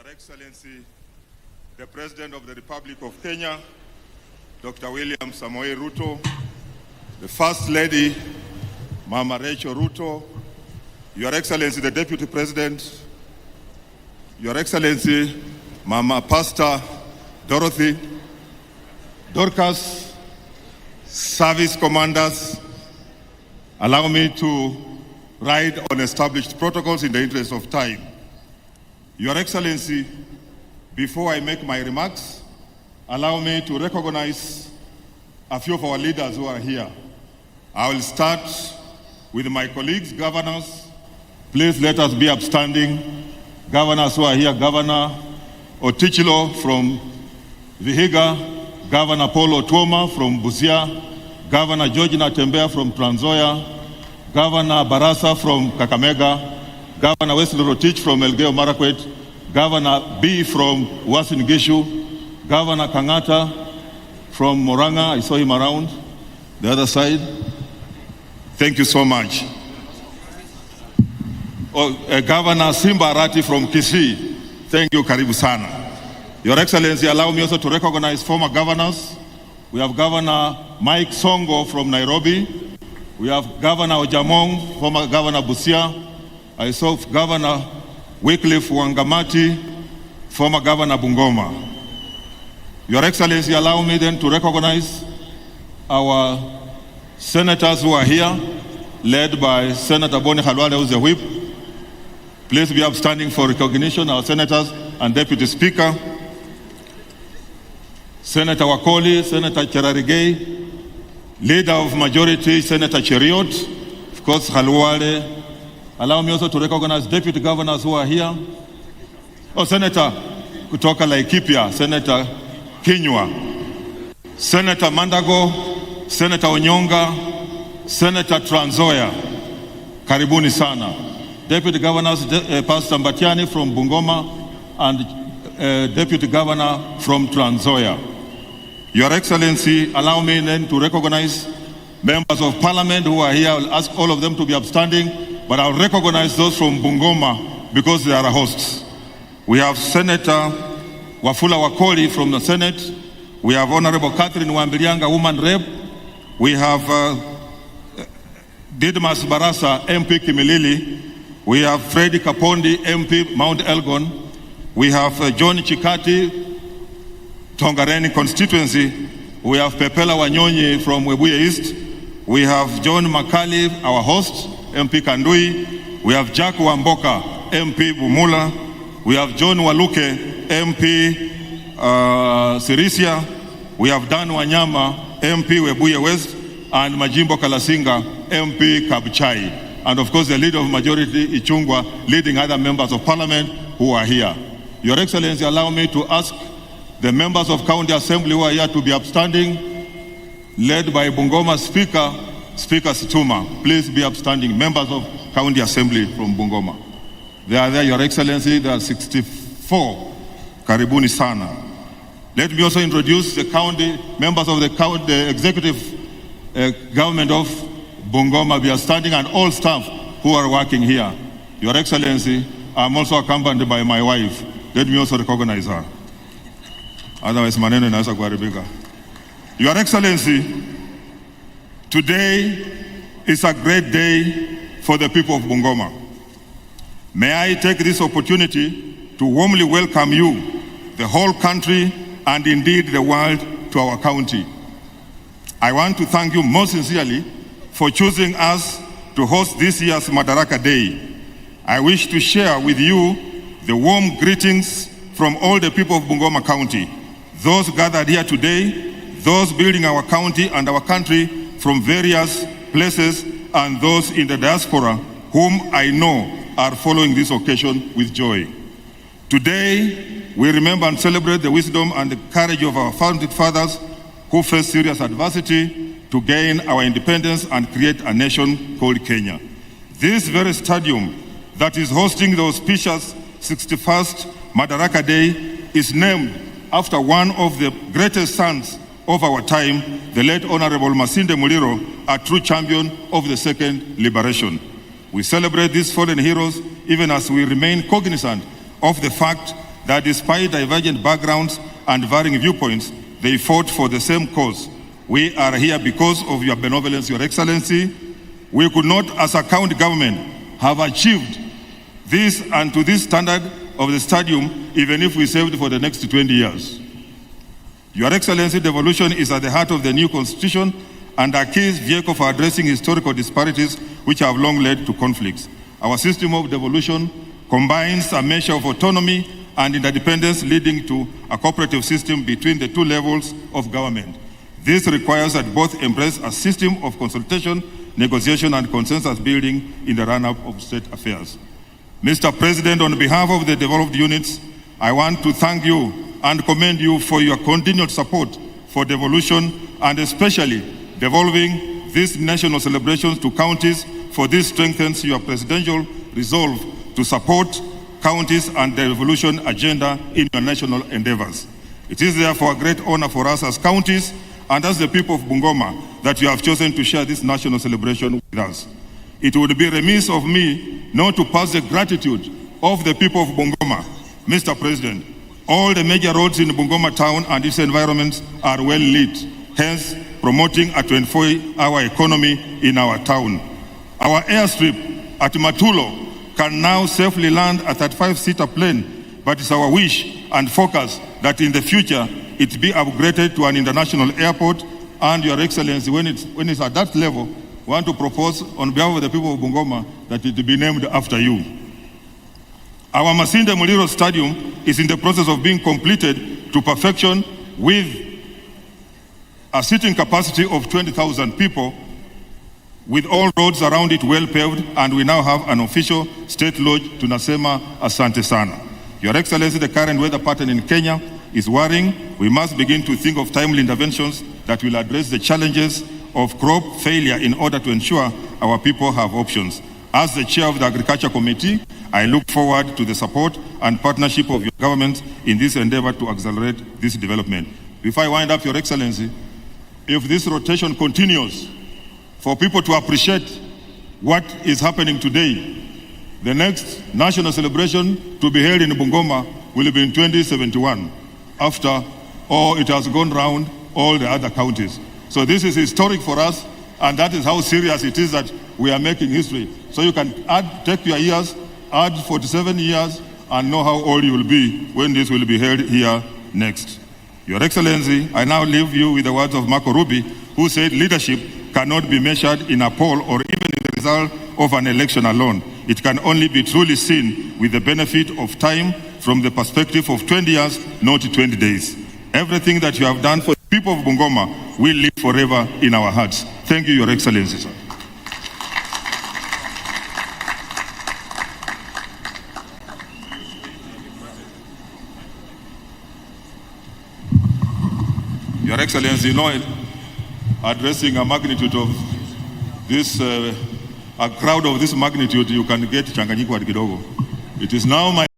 Your Excellency, the President of the Republic of Kenya, Dr. William Samoei Ruto, the First Lady, Mama Rachel Ruto, Your Excellency, the Deputy President, Your Excellency, Mama Pastor Dorothy, Dorcas, service commanders, allow me to ride on established protocols in the interest of time. Your Excellency, before I make my remarks, allow me to recognize a few of our leaders who are here. I will start with my colleagues, governors. Please let us be upstanding. Governors who are here, Governor Otichilo from Vihiga, Governor Paul Otuoma from Busia, Governor George Natembea from Trans Nzoia, Governor Barasa from Kakamega, Governor Wesley Rotich from Elgeyo Marakwet, Governor B from Uasin Gishu, Governor Kangata from Moranga, I saw him around the other side. Thank you so much. Governor Simba Arati from Kisii, thank you, karibu sana. Your Excellency, allow me also to recognize former governors. We have Governor Mike Songo from Nairobi. We have Governor Ojamong, former Governor Busia. I saw Governor Wycliffe Wangamati, former Governor Bungoma. Your Excellency, allow me then to recognize our senators who are here, led by Senator Boni Khalwale, who is the whip. Please be upstanding for recognition, our senators and Deputy Speaker. Senator Wakoli, Senator Cherarigei, Leader of Majority, Senator Cheriot, of course, Khalwale. Allow me also to recognize deputy governors who are here. Senator kutoka Laikipia, Senator Kinyua, Senator Mandago, Senator Onyonga, Senator Trans Nzoia, karibuni sana. Deputy governors, Pastor Mbatiani from Bungoma and Deputy Governor from Trans Nzoia. Your Excellency, allow me then to recognize members of Parliament who are here. I'll ask all of them to be upstanding. But I'll recognize those from Bungoma because they are hosts. We have Senator Wafula Wakoli from the Senate. We have Honorable Catherine Wambilianga, Woman Rep. We have Didmas Barasa, MP Kimilili. We have Freddy Kapondi, MP Mount Elgon. We have John Chikati, Tongareni constituency. We have Pepela Wanyonyi from Webuye East. We have John Makali, our host, MP Kandui. We have Jack Wamboka, MP Bumula. We have John Waluke, MP Sirisia. We have Dan Wanyama, MP Webuye West, and Majimbo Kalasinga, MP Kabuchai. And of course the Leader of Majority, Ichungwa, leading other members of Parliament who are here. Your Excellency, allow me to ask the members of County Assembly who are here to be upstanding, led by Bungoma Speaker, Speaker Situma. Please be upstanding, members of County Assembly from Bungoma. They are there, Your Excellency, there are 64. Karibuni sana. Let me also introduce the county, members of the executive government of Bungoma. Be upstanding, and all staff who are working here. Your Excellency, I'm also accompanied by my wife. Let me also recognize her. Otherwise, maneno inaweza kuharibika. Your Excellency, today is a great day for the people of Bungoma. May I take this opportunity to warmly welcome you, the whole country, and indeed the world, to our county. I want to thank you most sincerely for choosing us to host this year's Madaraka Day. I wish to share with you the warm greetings from all the people of Bungoma County, those gathered here today, those building our county and our country from various places, and those in the diaspora whom I know are following this occasion with joy. Today, we remember and celebrate the wisdom and the courage of our founding fathers who faced serious adversity to gain our independence and create a nation called Kenya. This very stadium that is hosting the auspicious 61st Madaraka Day is named after one of the greatest sons of our time, the late Honorable Masinde Muliro, a true champion of the second liberation. We celebrate these fallen heroes even as we remain cognizant of the fact that despite divergent backgrounds and varying viewpoints, they fought for the same cause. We are here because of your benevolence, Your Excellency. We could not, as a county government, have achieved this and to this standard of the stadium even if we saved for the next 20 years. Your Excellency, devolution is at the heart of the new constitution and a key vehicle for addressing historical disparities which have long led to conflicts. Our system of devolution combines a measure of autonomy and interdependence, leading to a cooperative system between the two levels of government. This requires that both embrace a system of consultation, negotiation, and consensus building in the run-up of state affairs. Mr. President, on behalf of the devolved units, I want to thank you and commend you for your continued support for devolution and especially devolving these national celebrations to counties, for this strengthens your presidential resolve to support counties and the devolution agenda in your national endeavors. It is therefore a great honor for us as counties and as the people of Bungoma that you have chosen to share this national celebration with us. It would be remiss of me not to pass the gratitude of the people of Bungoma. Mr. President, all the major roads in Bungoma town and its environments are well lit, hence promoting a 24-hour economy in our town. Our airstrip at Matulo can now safely land a 35-seater plane, but it's our wish and focus that in the future it be upgraded to an international airport. And Your Excellency, when it's at that level, we want to propose on behalf of the people of Bungoma that it be named after you. Our Masinde Muliro Stadium is in the process of being completed to perfection with a seating capacity of 20,000 people, with all roads around it well paved, and we now have an official state lodge. Tunasema asante sana. Your Excellency, the current weather pattern in Kenya is worrying. We must begin to think of timely interventions that will address the challenges of crop failure in order to ensure our people have options. As the chair of the Agriculture Committee, I look forward to the support and partnership of your government in this endeavor to accelerate this development. Before I wind up, Your Excellency, if this rotation continues, for people to appreciate what is happening today, the next national celebration to be held in Bungoma will be in 2071, after all it has gone round all the other counties. So this is historic for us, and that is how serious it is that we are making history. So you can take your years, add 47 years, and know how old you will be when this will be held here next. Your Excellency, I now leave you with the words of Marco Ruby, who said leadership cannot be measured in a poll or even in the result of an election alone. It can only be truly seen with the benefit of time from the perspective of 20 years, not 20 days. Everything that you have done for the people of Bungoma will live forever in our hearts. Thank you, Your Excellency, sir. Your Excellency, addressing a magnitude of this, a crowd of this magnitude, you can get changanyiko kidogo. It is now my